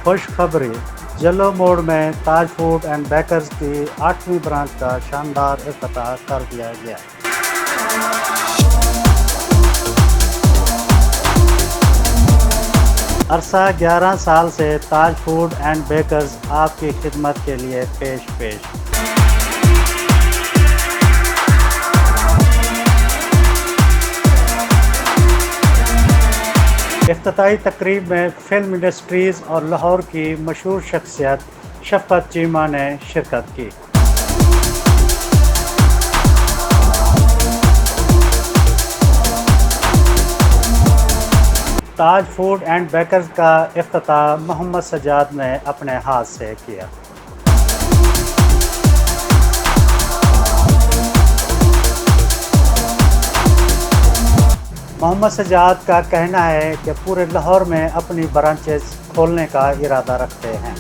खुशखबरी, येलो मोड़ में ताज फूड एंड बेकर्स की 8वीं ब्रांच का शानदार इफ्तिताह कर दिया गया। अरसा 11 साल से ताज फूड एंड बेकर्स आपकी खिदमत के लिए पेश। इफ्तिताही तकरीब में फिल्म इंडस्ट्रीज़ और लाहौर की मशहूर शख्सियत शफ़क़त चीमा ने शिरकत की। ताज फूड एंड बेकर्स का इफ्तिताह मोहम्मद सज्जाद ने अपने हाथ से किया। मोहम्मद सज्जाद का कहना है कि पूरे लाहौर में अपनी ब्रांचेस खोलने का इरादा रखते हैं।